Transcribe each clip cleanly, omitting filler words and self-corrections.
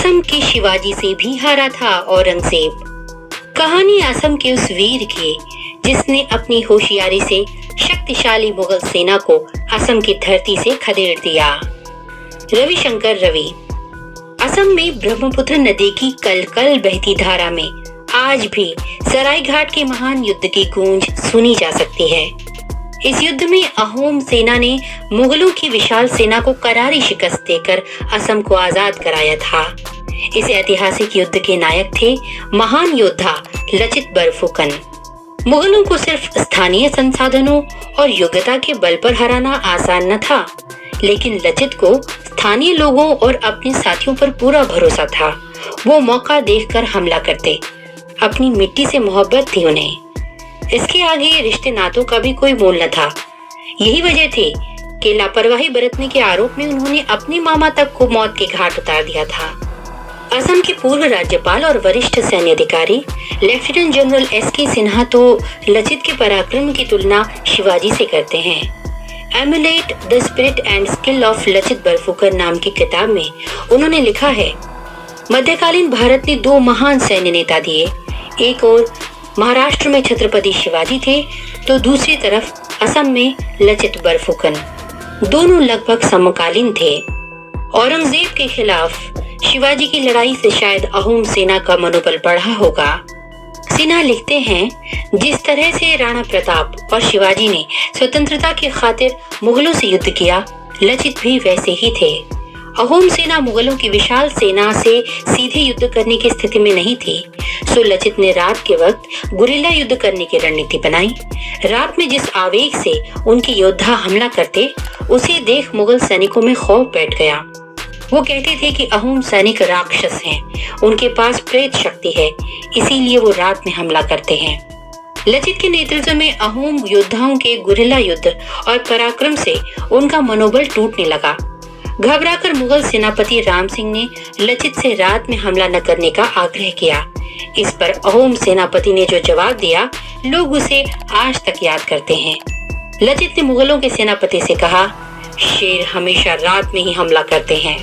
असम के शिवाजी से भी हारा था औरंगजेब। कहानी असम के उस वीर की जिसने अपनी होशियारी से शक्तिशाली मुगल सेना को असम की धरती से खदेड़ दिया। रविशंकर रवि। असम में ब्रह्मपुत्र नदी की कल कल बहती धारा में आज भी सरायघाट के महान युद्ध की गूंज सुनी जा सकती है। इस युद्ध में अहोम सेना ने मुगलों की विशाल सेना को करारी शिकस्त देकर असम को आजाद कराया था। इस ऐतिहासिक युद्ध के नायक थे महान योद्धा लचित बरफुकन। मुगलों को सिर्फ स्थानीय संसाधनों और योग्यता के बल पर हराना आसान न था, लेकिन लचित को स्थानीय लोगों और अपने साथियों पर पूरा भरोसा था। वो मौका देखकर हमला करते। अपनी मिट्टी से मोहब्बत थी उन्हें। इसके आगे रिश्ते नातों का भी कोई मोल न था। यही वजह थी कि लापरवाही बरतने के आरोप में उन्होंने अपने मामा तक को मौत के घाट उतार दिया था। असम के पूर्व राज्यपाल और वरिष्ठ सैन्य अधिकारी लेफ्टिनेंट जनरल एस.के. सिन्हा तो लचित के पराक्रम की तुलना शिवाजी से करते हैं। Emulate the spirit and skill of Lachit Borphukan नाम की किताब में उन्होंने लिखा है, मध्यकालीन भारत ने दो महान सैन्य नेता दिए। एक ओर महाराष्ट्र में छत्रपति शिवाजी थे तो दूसरी तरफ असम में लचित बरफुकन। दोनों लगभग समकालीन थे। औरंगजेब के खिलाफ शिवाजी की लड़ाई से शायद अहोम सेना का मनोबल बढ़ा होगा। सिन्हा लिखते हैं, जिस तरह से राणा प्रताप और शिवाजी ने स्वतंत्रता की खातिर मुगलों से युद्ध किया, लचित भी वैसे ही थे। अहोम सेना मुगलों की विशाल सेना से सीधे युद्ध करने की स्थिति में नहीं थी, सो लचित ने रात के वक्त गुरिल्ला युद्ध करने की रणनीति बनाई। रात में जिस आवेग से उनके योद्धा हमला करते, उसे देख मुगल सैनिकों में खौफ बैठ गया। वो कहते थे कि अहोम सैनिक राक्षस हैं, उनके पास प्रेत शक्ति है, इसीलिए वो रात में हमला करते हैं। लचित के नेतृत्व में अहोम योद्धाओं के गुरिल्ला युद्ध और पराक्रम से उनका मनोबल टूटने लगा। घबराकर मुगल सेनापति राम सिंह ने लचित से रात में हमला न करने का आग्रह किया। इस पर अहोम सेनापति ने जो जवाब दिया, लोग उसे आज तक याद करते हैं। लचित ने मुगलों के सेनापति से कहा, शेर हमेशा रात में ही हमला करते हैं।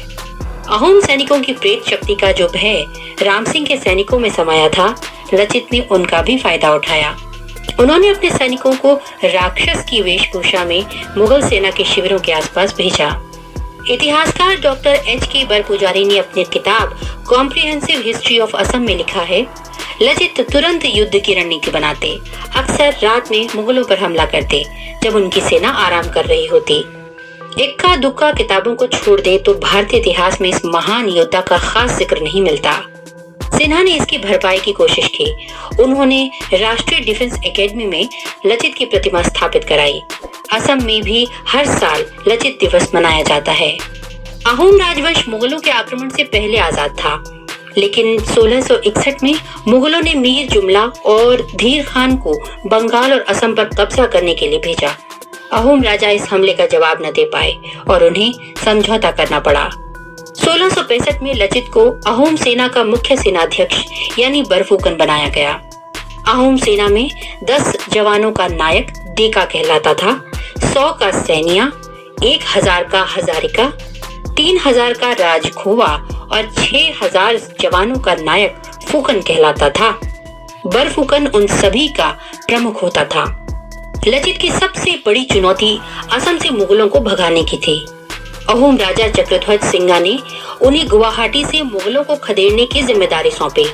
अहोम सैनिकों की प्रेत शक्ति का जो भय राम सिंह के सैनिकों में समाया था, लचित ने उनका भी फायदा उठाया। उन्होंने अपने सैनिकों को राक्षस की वेशभूषा में मुगल सेना के शिविरों के आसपास भेजा। इतिहासकार डॉक्टर एच.के. बरपुजारी ने अपनी किताब कॉम्प्रिहेंसिव हिस्ट्री ऑफ असम में लिखा है, लचित तुरंत युद्ध की रणनीति बनाते, अक्सर रात में मुगलों पर हमला करते जब उनकी सेना आराम कर रही होती। इक्का दुक्का किताबों को छोड़ दे तो भारतीय इतिहास में इस महान योद्धा का खास जिक्र नहीं मिलता। सिन्हा ने इसकी भरपाई की कोशिश की। उन्होंने राष्ट्रीय डिफेंस एकेडमी में लचित की प्रतिमा स्थापित कराई। असम में भी हर साल लचित दिवस मनाया जाता है। अहोम राजवंश मुगलों के आक्रमण से पहले आजाद था, लेकिन 1661 में मुगलों ने मीर जुमला और धीर खान को बंगाल और असम पर कब्जा करने के लिए भेजा। अहोम राजा इस हमले का जवाब न दे पाए और उन्हें समझौता करना पड़ा। 1665 में लचित को अहोम सेना का मुख्य सेनाध्यक्ष यानी बरफुकन बनाया गया। अहोम सेना में 10 जवानों का नायक डेका कहलाता था, 100 का सैनिया, 1000 का हजारिका, 3000 का राजखोवा और 6000 जवानों का नायक फुकन कहलाता था। बरफुकन उन सभी का प्रमुख होता था। लचित की सबसे बड़ी चुनौती असम से मुगलों को भगाने की थी। अहोम राजा चक्रध्वज सिंघा ने उन्हें गुवाहाटी से मुगलों को खदेड़ने की जिम्मेदारी सौंपी।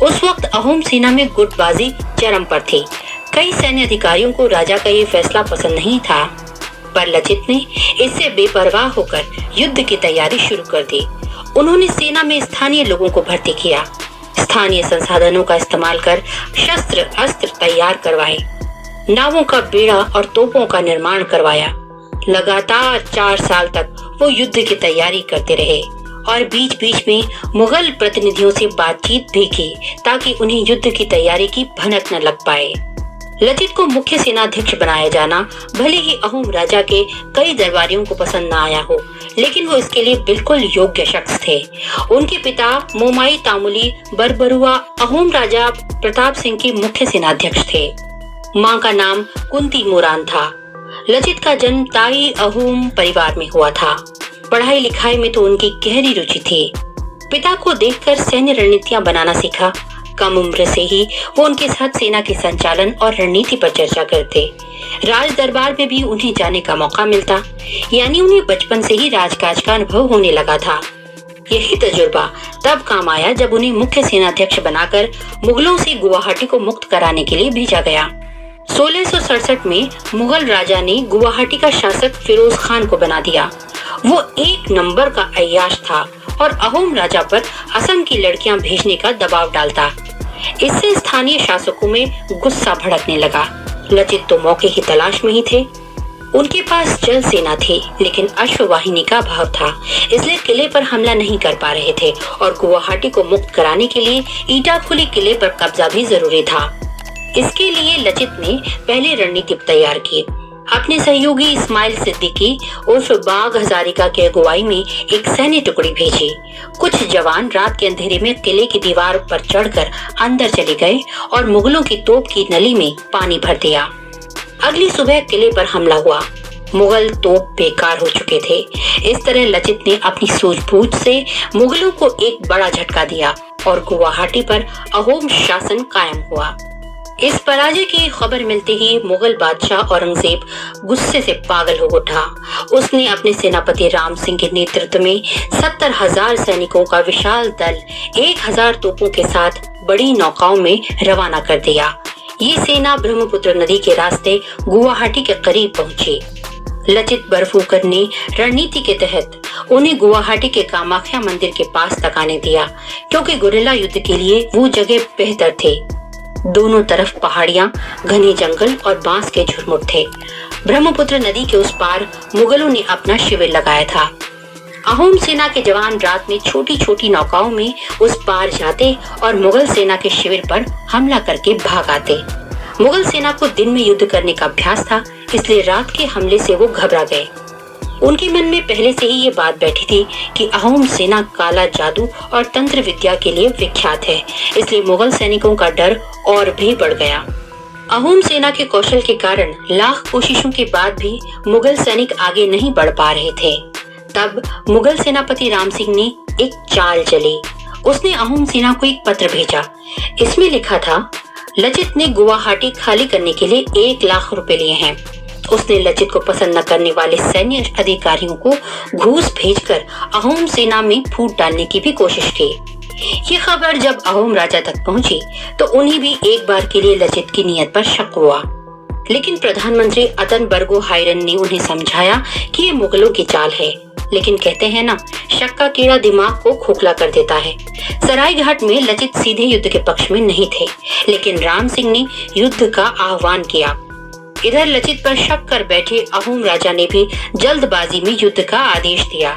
उस वक्त अहोम सेना में गुटबाजी चरम पर थी। कई सैन्य अधिकारियों को राजा का ये फैसला पसंद नहीं था, पर लचित ने इससे बेपरवाह होकर युद्ध की तैयारी शुरू कर दी। उन्होंने सेना में स्थानीय लोगों को भर्ती किया, स्थानीय संसाधनों का इस्तेमाल कर शस्त्र अस्त्र तैयार करवाए, नावों का बेड़ा और तोपों का निर्माण करवाया। लगातार 4 साल तक वो युद्ध की तैयारी करते रहे और बीच बीच में मुगल प्रतिनिधियों से बातचीत भी की ताकि उन्हें युद्ध की तैयारी की भनक न लग पाए। लचित को मुख्य सेनाध्यक्ष बनाया जाना भले ही अहोम राजा के कई दरबारियों को पसंद न आया हो, लेकिन वो इसके लिए बिल्कुल योग्य शख्स थे। उनके पिता मोमाई तामुली बरबरुआ अहोम राजा प्रताप सिंह के मुख्य सेनाध्यक्ष थे। मां का नाम कुंती मोरान था। लचित का जन्म ताई अहोम परिवार में हुआ था। पढ़ाई लिखाई में तो उनकी गहरी रुचि थी। पिता को देखकर सैन्य रणनीतियां बनाना सीखा। कम उम्र से ही वो उनके साथ सेना के संचालन और रणनीति पर चर्चा करते। राज दरबार में भी उन्हें जाने का मौका मिलता, यानी उन्हें बचपन से ही राजकाज का अनुभव होने लगा था। यही तजुर्बा तब काम आया जब उन्हें मुख्य सेनाध्यक्ष बनाकर मुगलों से गुवाहाटी को मुक्त कराने के लिए भेजा गया। 1667 में मुगल राजा ने गुवाहाटी का शासक फिरोज खान को बना दिया। वो एक नंबर का अय्याश था और अहोम राजा पर असम की लड़कियां भेजने का दबाव डालता। इससे स्थानीय शासकों में गुस्सा भड़कने लगा। लचित तो मौके की तलाश में ही थे। उनके पास जल सेना थी, लेकिन अश्ववाहिनी का अभाव था, इसलिए किले पर हमला नहीं कर पा रहे थे और गुवाहाटी को मुक्त कराने के लिए ईटाखुली किले पर कब्जा भी जरूरी था। इसके लिए लचित ने पहले रणनीति तैयार की। अपने सहयोगी इस्माइल सिद्दीकी उर्फ बाग हजारिका की अगुवाई में एक सैन्य टुकड़ी भेजी। कुछ जवान रात के अंधेरे में किले की दीवार पर चढ़कर अंदर चले गए और मुगलों की तोप की नली में पानी भर दिया। अगली सुबह किले पर हमला हुआ। मुगल तोप बेकार हो चुके थे। इस तरह लचित ने अपनी सूझबूझ से मुगलों को एक बड़ा झटका दिया और गुवाहाटी पर अहोम शासन कायम हुआ। इस पराजय की खबर मिलते ही मुगल बादशाह औरंगजेब गुस्से से पागल हो उठा। उसने अपने सेनापति राम सिंह के नेतृत्व में 70,000 सैनिकों का विशाल दल 1,000 तोपों के साथ बड़ी नौकाओं में रवाना कर दिया। ये सेना ब्रह्मपुत्र नदी के रास्ते गुवाहाटी के करीब पहुंची। लचित बरफुकन ने रणनीति के तहत उन्हें गुवाहाटी के कामाख्या मंदिर के पास तक आने दिया, क्योंकि गुरिल्ला युद्ध के लिए वो जगह बेहतर थे। दोनों तरफ पहाड़ियां, घने जंगल और बांस के झुरमुट थे। ब्रह्मपुत्र नदी के उस पार मुगलों ने अपना शिविर लगाया था। अहोम सेना के जवान रात में छोटी छोटी नौकाओं में उस पार जाते और मुगल सेना के शिविर पर हमला करके भाग आते। मुगल सेना को दिन में युद्ध करने का अभ्यास था, इसलिए रात के हमले से वो घबरा गए। उनके मन में पहले से ही ये बात बैठी थी कि अहोम सेना काला जादू और तंत्र विद्या के लिए विख्यात है, इसलिए मुगल सैनिकों का डर और भी बढ़ गया। अहोम सेना के कौशल के कारण लाख कोशिशों के बाद भी मुगल सैनिक आगे नहीं बढ़ पा रहे थे। तब मुगल सेनापति राम सिंह ने एक चाल चली। उसने अहोम सेना को एक पत्र भेजा। इसमें लिखा था, लचित ने गुवाहाटी खाली करने के लिए 1 लाख रुपए लिए हैं। उसने लचित को पसंद न करने वाले सैन्य अधिकारियों को घूस भेजकर अहोम सेना में फूट डालने की भी कोशिश की। ये खबर जब अहोम राजा तक पहुंची तो उन्हें भी एक बार के लिए लचित की नीयत पर शक हुआ, लेकिन प्रधानमंत्री अतन बरगो हायरन ने उन्हें समझाया कि ये मुगलों की चाल है। लेकिन कहते हैं ना, शक का कीड़ा दिमाग को खोखला कर देता है। सरायघाट में लचित सीधे युद्ध के पक्ष में नहीं थे, लेकिन राम सिंह ने युद्ध का आह्वान किया। इधर लचित पर शक कर बैठे अहोम राजा ने भी जल्दबाजी में युद्ध का आदेश दिया।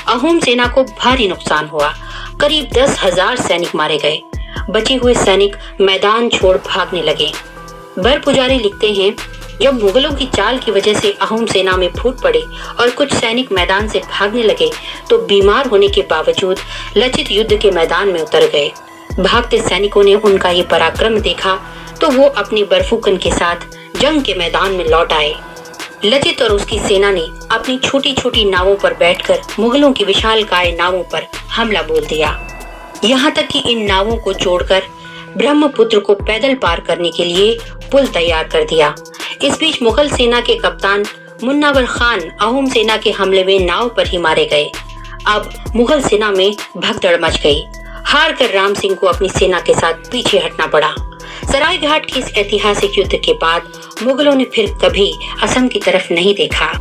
अहोम सेना को भारी नुकसान हुआ। करीब 10,000 सैनिक मारे गए। बचे हुए सैनिक मैदान छोड़ भागने लगे। बर पुजारी लिखते हैं, जब मुगलों की चाल की वजह से अहोम सेना में फूट पड़े और कुछ सैनिक मैदान से भागने लगे तो बीमार होने के बावजूद लचित युद्ध के मैदान में उतर गए। भागते सैनिकों ने उनका ये पराक्रम देखा तो वो अपनी बरफुकन के साथ जंग के मैदान में लौट आए। लचित और उसकी सेना ने अपनी छोटी छोटी नावों पर बैठकर मुगलों की विशालकाय नावों पर हमला बोल दिया। यहाँ तक कि इन नावों को जोड़कर ब्रह्मपुत्र को पैदल पार करने के लिए पुल तैयार कर दिया। इस बीच मुगल सेना के कप्तान मुन्नावर खान अहोम सेना के हमले में नाव पर ही मारे गए। अब मुगल सेना में भगदड़ मच गई। हार कर राम सिंह को अपनी सेना के साथ पीछे हटना पड़ा। सरायघाट के इस ऐतिहासिक युद्ध के बाद मुगलों ने फिर कभी असम की तरफ नहीं देखा।